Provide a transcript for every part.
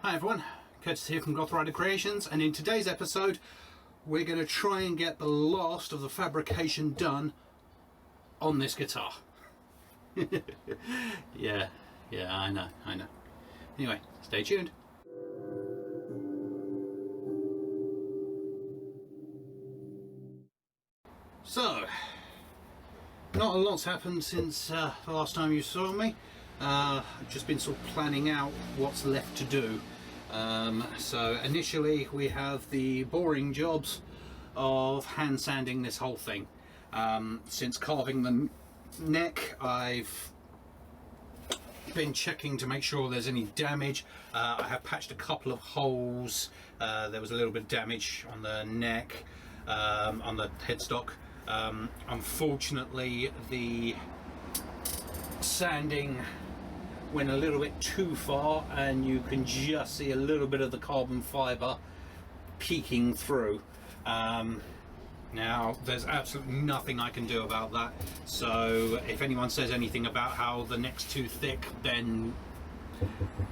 Hi everyone, Curtis here from Goth Rider Creations, and in today's episode we're going to try and get the last of the fabrication done on this guitar. yeah, I know. Anyway, stay tuned. So, not a lot's happened since the last time you saw me. I've just been sort of planning out what's left to do. So initially we have the boring jobs of hand sanding this whole thing. Since carving the neck, I've been checking to make sure there's any damage. I have patched a couple of holes. There was a little bit of damage on the neck, on the headstock. Unfortunately, the sanding went a little bit too far, and you can just see a little bit of the carbon fibre peeking through. Now there's absolutely nothing I can do about that, so if anyone says anything about how the neck's too thick, then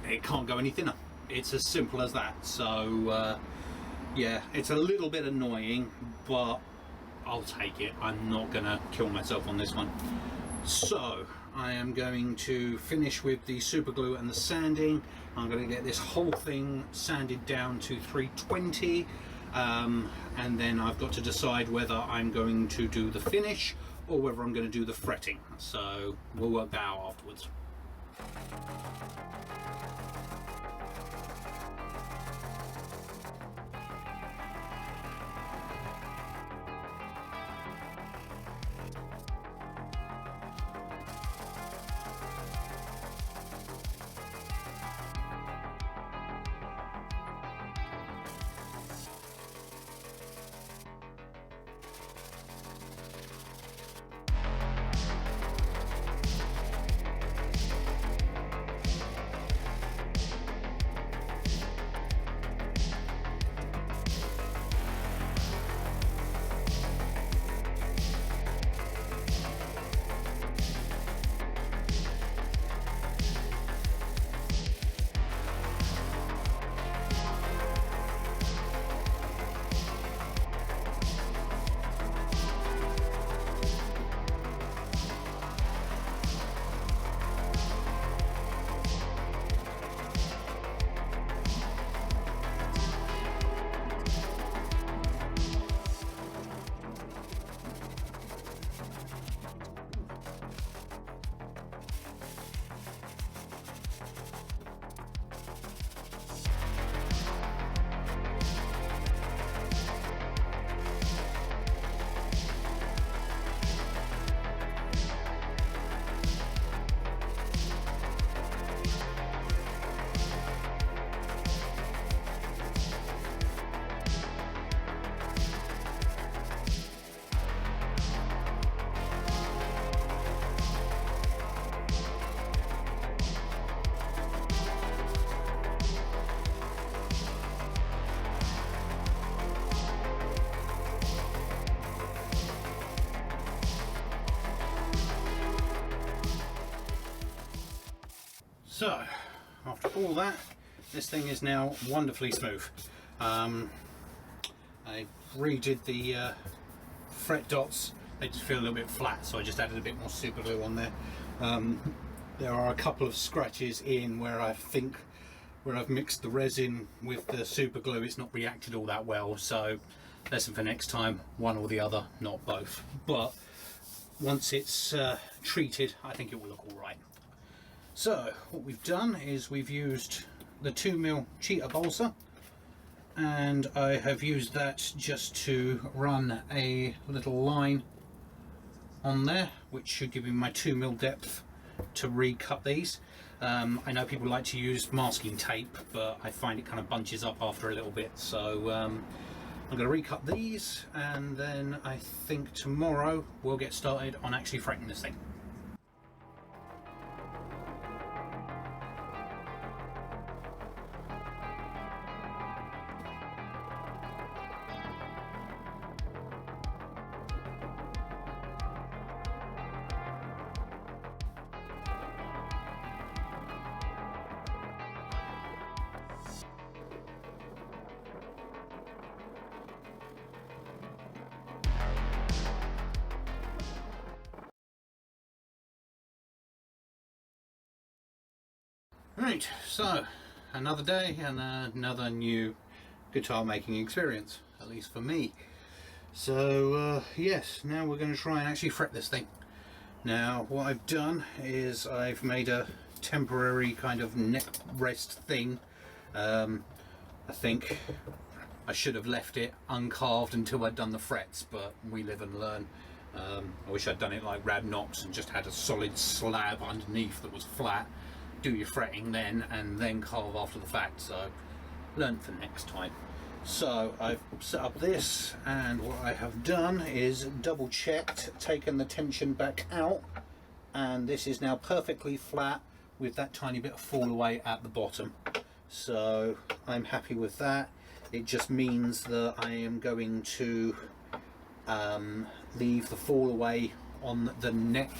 it can't go any thinner. It's as simple as that. So yeah, it's a little bit annoying, but I'll take it. I'm not gonna kill myself on this one. So I am going to finish with the super glue and the sanding. I'm going to get this whole thing sanded down to 320, and then I've got to decide whether I'm going to do the finish or whether I'm going to do the fretting. So we'll work that out afterwards. So, after all that, this thing is now wonderfully smooth. I redid the fret dots. They just feel a little bit flat, so I just added a bit more super glue on there. There are a couple of scratches in where I think where I've mixed the resin with the super glue, it's not reacted all that well, so lesson for next time, one or the other, not both. But once it's treated, I think it will look all right. So what we've done is we've used the 2mm cheetah balsa, and I have used that just to run a little line on there, which should give me my 2mm depth to recut these. I know people like to use masking tape, but I find it kind of bunches up after a little bit, so I'm going to recut these, and then I think tomorrow we'll get started on actually fretting this thing. Right, so another day and another new guitar making experience, at least for me. So yes, now we're going to try and actually fret this thing. Now what I've done is I've made a temporary kind of neck rest thing. I think I should have left it uncarved until I'd done the frets, but we live and learn. I wish I'd done it like Rad Knox and just had a solid slab underneath that was flat. Do your fretting then and then carve after the fact, so learn for next time. So I've set up this, and what I have done is double checked, taken the tension back out, and this is now perfectly flat with that tiny bit of fall away at the bottom. So I'm happy with that. It just means that I am going to leave the fall away on the neck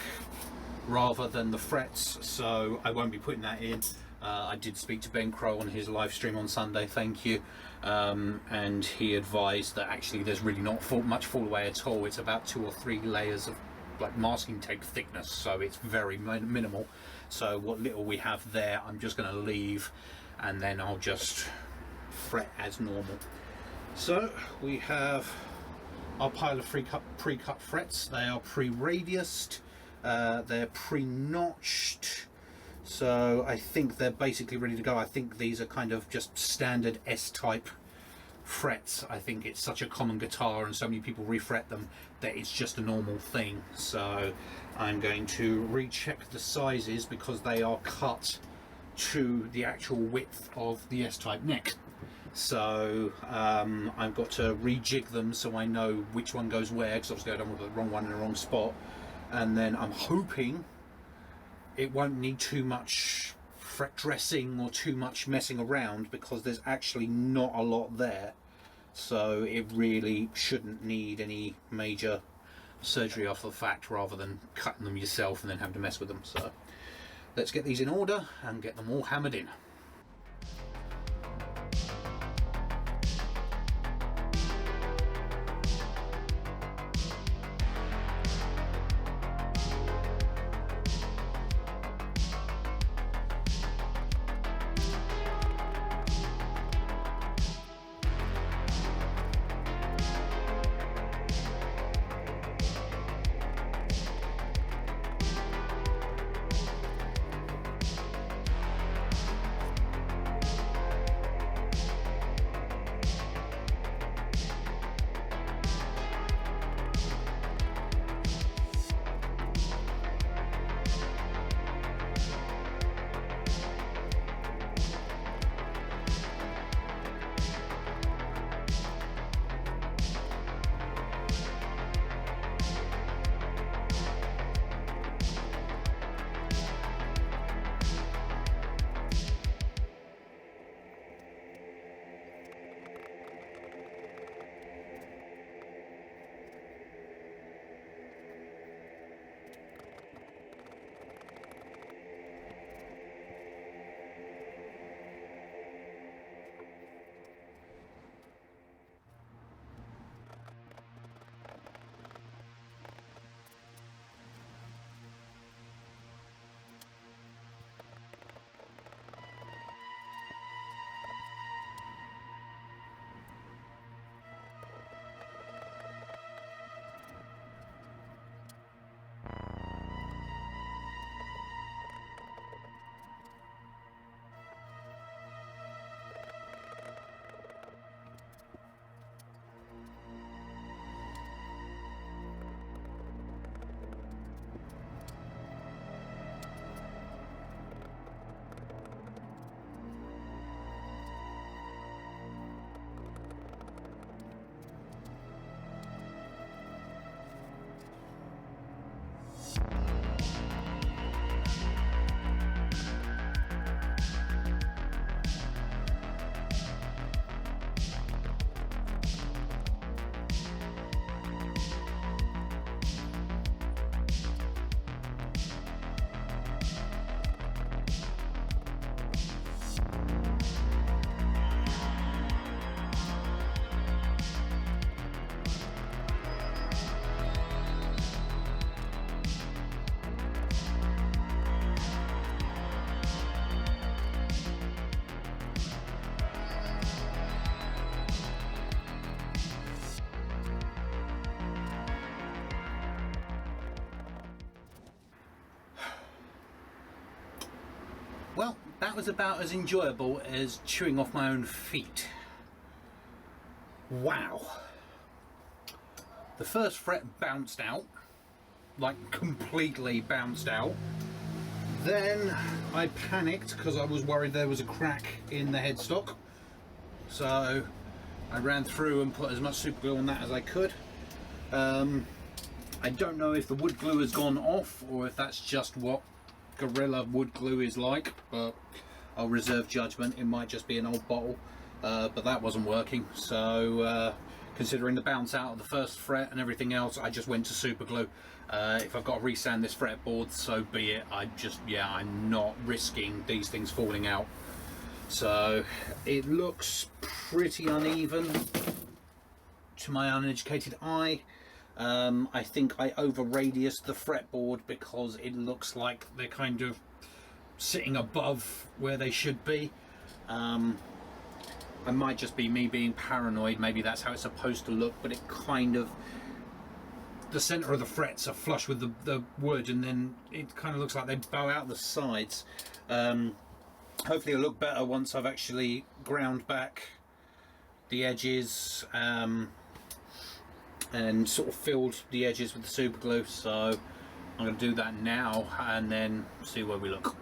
rather than the frets, so I won't be putting that in. I did speak to Ben Crow on his live stream on Sunday, thank you, and he advised that actually there's really not much fall away at all. It's about 2 or 3 layers of like masking tape thickness, so it's very minimal. So what little we have there I'm just going to leave, and then I'll just fret as normal. So we have our pile of pre-cut frets. They are pre-radiused, they're pre-notched, so I think they're basically ready to go. I think these are kind of just standard S-type frets. I think it's such a common guitar and so many people refret them that it's just a normal thing. So I'm going to recheck the sizes because they are cut to the actual width of the S-type neck. So I've got to rejig them so I know which one goes where, because obviously I don't want the wrong one in the wrong spot. And then I'm hoping it won't need too much fret dressing or too much messing around, because there's actually not a lot there. So it really shouldn't need any major surgery after the fact, rather than cutting them yourself and then having to mess with them. So let's get these in order and get them all hammered in. Well, that was about as enjoyable as chewing off my own feet. Wow. The first fret bounced out, like completely bounced out. Then I panicked because I was worried there was a crack in the headstock. So I ran through and put as much super glue on that as I could. I don't know if the wood glue has gone off or if that's just what Gorilla wood glue is like, but I'll reserve judgment. It might just be an old bottle, but that wasn't working. So considering the bounce out of the first fret and everything else, I just went to super glue. If I've got to resand this fretboard, so be it. I'm not risking these things falling out. So it looks pretty uneven to my uneducated eye. I think I over radiused the fretboard because it looks like they're kind of sitting above where they should be. It might just be me being paranoid. Maybe that's how it's supposed to look, but it kind of, the center of the frets are flush with the wood, and then it kind of looks like they bow out the sides. Hopefully it'll look better once I've actually ground back the edges and sort of filled the edges with the super glue. So I'm going to do that now and then see where we look.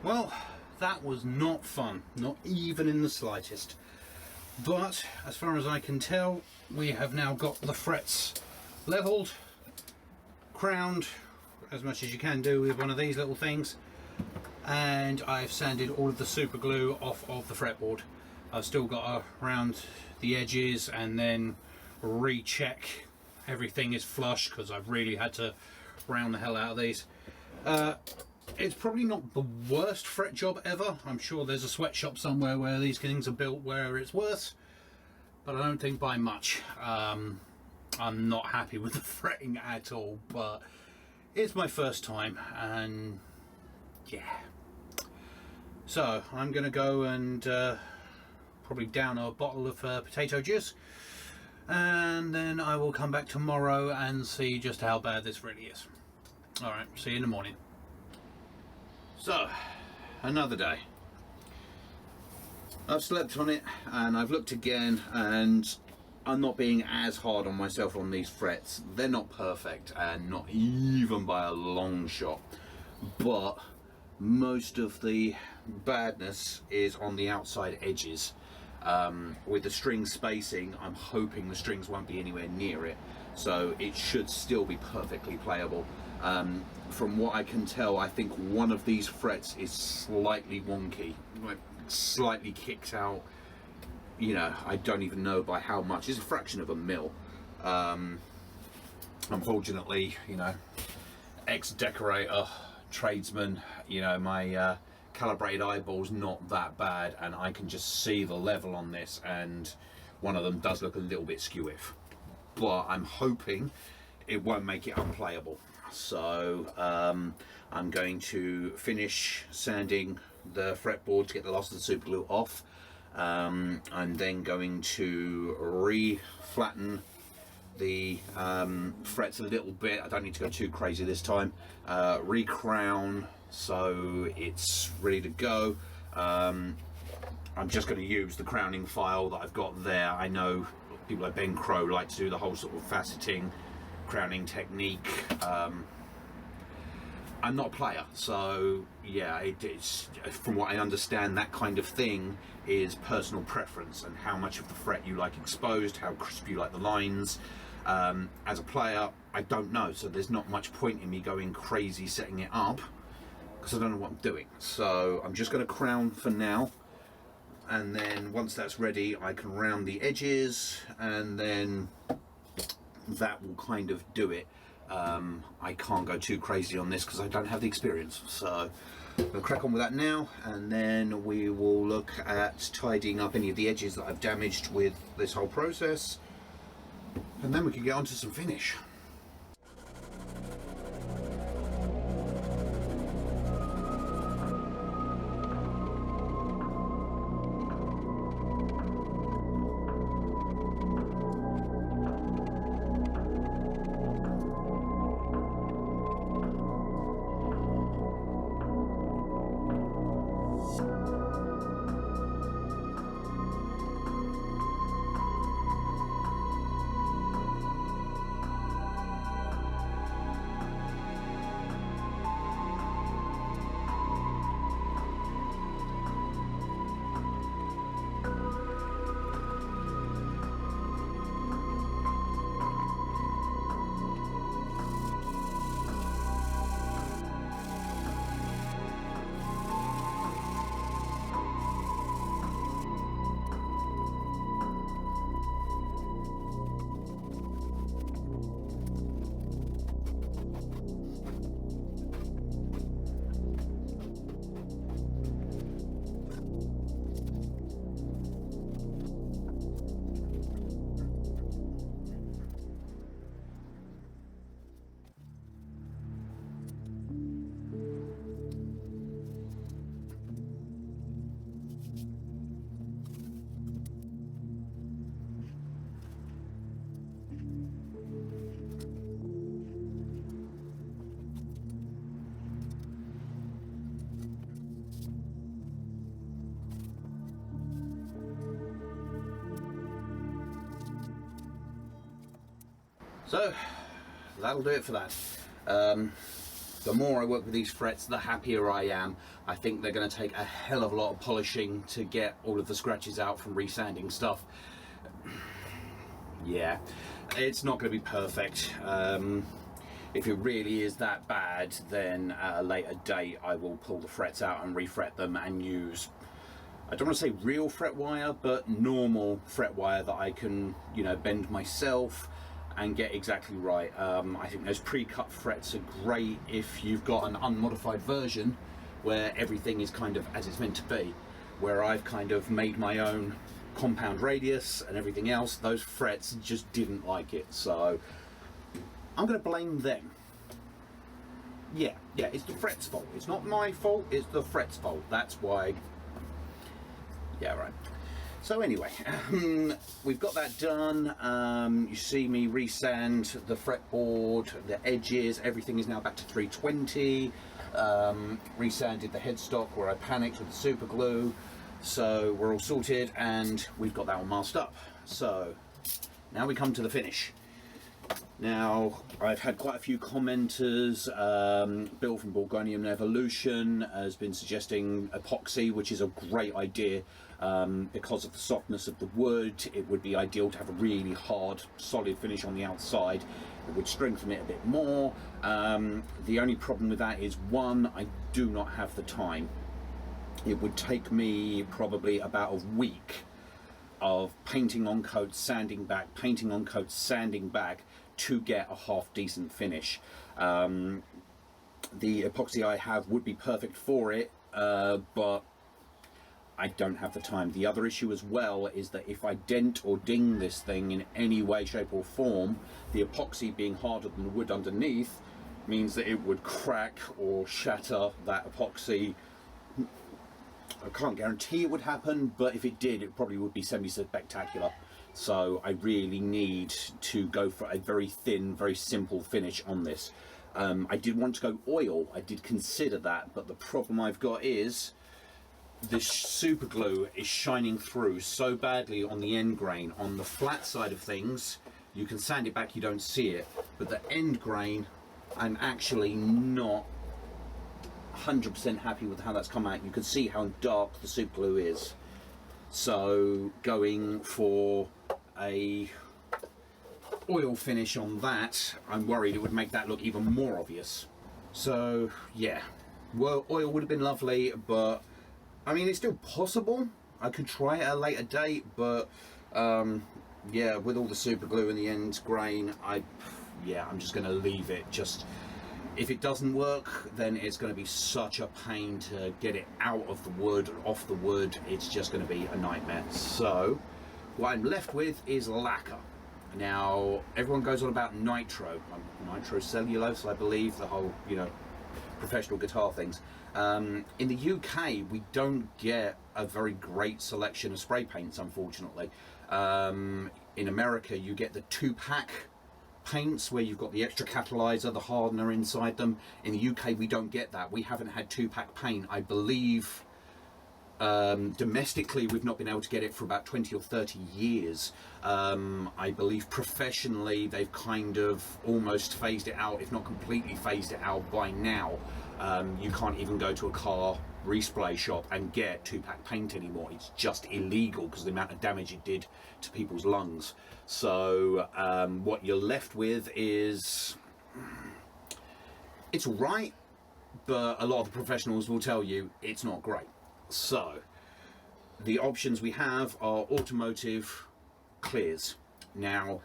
Well, that was not fun, not even in the slightest. But as far as I can tell, we have now got the frets leveled, crowned, as much as you can do with one of these little things. And I've sanded all of the super glue off of the fretboard. I've still got to round the edges and then recheck everything is flush, because I've really had to round the hell out of these. It's probably not the worst fret job ever. I'm sure there's a sweatshop somewhere where these things are built where it's worse, but I don't think by much. I'm not happy with the fretting at all, but it's my first time, and yeah. So I'm gonna go and probably down a bottle of potato juice, and then I will come back tomorrow and see just how bad this really is. Alright, see you in the morning. So, another day. I've slept on it and I've looked again, and I'm not being as hard on myself on these frets. They're not perfect, and not even by a long shot, but most of the badness is on the outside edges. With the string spacing, I'm hoping the strings won't be anywhere near it, so it should still be perfectly playable. From what I can tell, I think one of these frets is slightly wonky, like slightly kicked out. You know, I don't even know by how much. It's a fraction of a mil. Unfortunately, you know, ex-decorator, tradesman, you know, my calibrated eyeball's not that bad, and I can just see the level on this, and one of them does look a little bit skew-if, but I'm hoping it won't make it unplayable. So I'm going to finish sanding the fretboard to get the last of the super glue off. I'm then going to re-flatten the frets a little bit. I don't need to go too crazy this time. Re-crown so it's ready to go. I'm just going to use the crowning file that I've got there. I know people like Ben Crow like to do the whole sort of faceting crowning technique. I'm not a player, so yeah, it's from what I understand, that kind of thing is personal preference and how much of the fret you like exposed, how crisp you like the lines. As a player, I don't know, so there's not much point in me going crazy setting it up because I don't know what I'm doing. So I'm just going to crown for now, and then once that's ready I can round the edges, and then that will kind of do it. I can't go too crazy on this because I don't have the experience, so I'm going to crack on with that now, and then we will look at tidying up any of the edges that I've damaged with this whole process, and then we can get on to some finish. So that'll do it for that. The more I work with these frets, the happier I am. I think they're going to take a hell of a lot of polishing to get all of the scratches out from resanding stuff. Yeah, it's not going to be perfect. If it really is that bad, then at a later date I will pull the frets out and refret them and use, I don't want to say real fret wire, but normal fret wire that I can, you know, bend myself and get exactly right. I think those pre-cut frets are great if you've got an unmodified version where everything is kind of as it's meant to be. Where I've kind of made my own compound radius and everything else, those frets just didn't like it, so I'm going to blame them. Yeah, it's the frets' fault. It's not my fault, it's the frets' fault. That's why. Yeah, right. So anyway, we've got that done. You see me resand the fretboard, the edges, everything is now back to 320. Resanded the headstock where I panicked with the super glue. So we're all sorted and we've got that all masked up. So now we come to the finish. Now, I've had quite a few commenters. Bill from Burgundian Evolution has been suggesting epoxy, which is a great idea. Because of the softness of the wood, it would be ideal to have a really hard, solid finish on the outside. It would strengthen it a bit more. The only problem with that is, one, I do not have the time. It would take me probably about a week of painting on coats, sanding back, painting on coats, sanding back to get a half decent finish. The epoxy I have would be perfect for it, but I don't have the time. The other issue as well is that if I dent or ding this thing in any way, shape or form, the epoxy being harder than the wood underneath means that it would crack or shatter that epoxy. I can't guarantee it would happen, but if it did, it probably would be semi-spectacular. So I really need to go for a very thin, very simple finish on this. I did want to go oil, I did consider that, but the problem I've got is this super glue is shining through so badly on the end grain. On the flat side of things, you can sand it back, you don't see it, but the end grain, I'm actually not 100% happy with how that's come out. You can see how dark the super glue is. So going for a oil finish on that, I'm worried it would make that look even more obvious. So yeah, well, oil would have been lovely, but I mean, it's still possible. I could try it at a later date, but yeah, with all the super glue in the end grain, I'm just going to leave it. Just if it doesn't work, then it's going to be such a pain to get it out of the wood, off the wood. It's just going to be a nightmare. So what I'm left with is lacquer. Now, everyone goes on about nitro, nitrocellulose, I believe, the whole, you know, professional guitar things. In the UK, we don't get a very great selection of spray paints, unfortunately. In America, you get the 2-pack paints where you've got the extra catalyzer, the hardener inside them. In the UK, we don't get that. We haven't had 2-pack paint. I believe domestically, we've not been able to get it for about 20 or 30 years. I believe professionally, they've kind of almost phased it out, if not completely phased it out by now. You can't even go to a car respray shop and get 2-pack paint anymore. It's just illegal because of the amount of damage it did to people's lungs. So what you're left with is, it's all right, but a lot of the professionals will tell you it's not great. So the options we have are automotive clears. Now,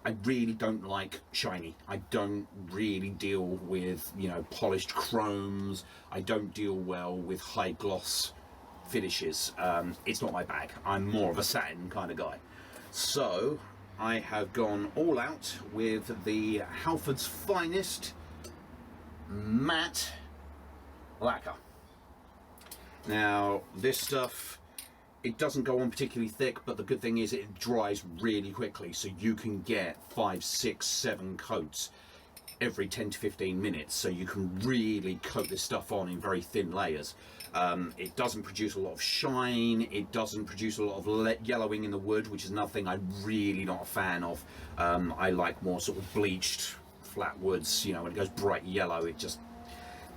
I really don't like shiny. I don't really deal with, you know, polished chromes. I don't deal well with high gloss finishes. It's not my bag. I'm more of a satin kind of guy. So I have gone all out with the Halford's Finest matte lacquer. Now, this stuff, it doesn't go on particularly thick, but the good thing is it dries really quickly, so you can get 5, 6, 7 coats every 10 to 15 minutes, so you can really coat this stuff on in very thin layers. It doesn't produce a lot of shine, it doesn't produce a lot of yellowing in the wood, which is another thing I'm really not a fan of. I like more sort of bleached flat woods, you know, when it goes bright yellow, it just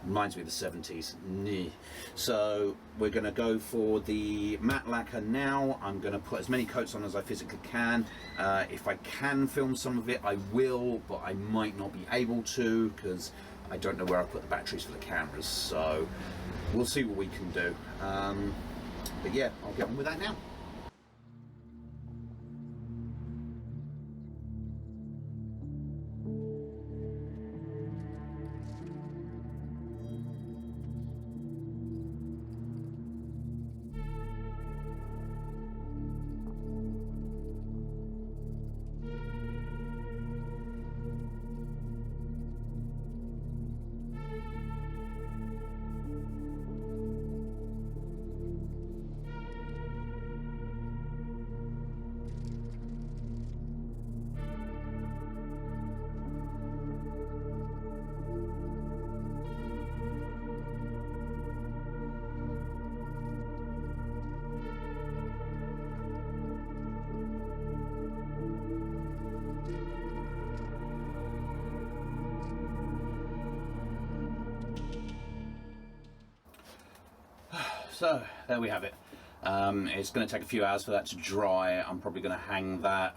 Reminds me of the 70s. Nyeh. So we're going to go for the matte lacquer now. I'm going to put as many coats on as I physically can. If I can film some of it, I will, but I might not be able to because I don't know where I put the batteries for the cameras. So we'll see what we can do. But yeah, I'll get on with that now. So there we have it. It's going to take a few hours for that to dry. I'm probably going to hang that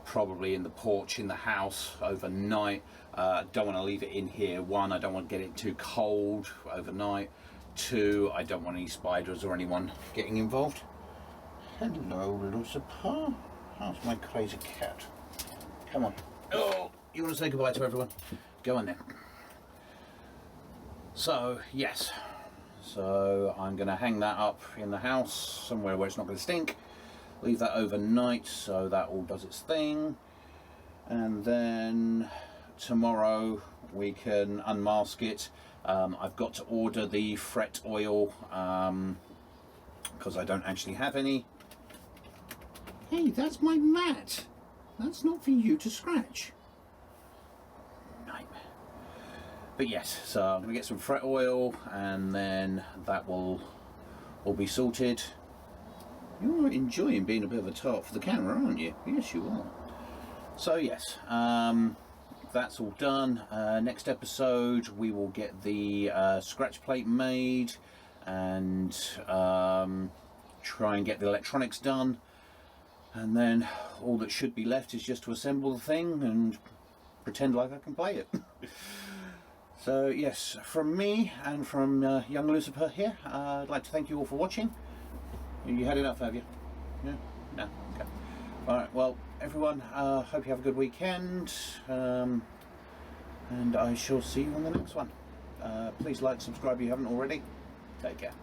probably in the porch in the house overnight. Don't want to leave it in here. One, I don't want to get it too cold overnight. Two, I don't want any spiders or anyone getting involved. Hello, Lucifer. How's my crazy cat? Come on. Oh, you want to say goodbye to everyone? Go on then. So, yes. So I'm going to hang that up in the house somewhere where it's not going to stink, leave that overnight so that all does its thing, and then tomorrow we can unmask it. I've got to order the fret oil because I don't actually have any. Hey, that's my mat. That's not for you to scratch. But yes, so I'm going to get some fret oil and then that will all be sorted. You're enjoying being a bit of a tart for the camera, aren't you? Yes, you are. So yes, that's all done. Next episode we will get the scratch plate made and try and get the electronics done. And then all that should be left is just to assemble the thing and pretend like I can play it. So yes, from me and from young Lucifer here, I'd like to thank you all for watching. You had enough, have you? Yeah? No? Okay. Alright, well everyone, hope you have a good weekend, and I shall see you on the next one. Please like, subscribe if you haven't already. Take care.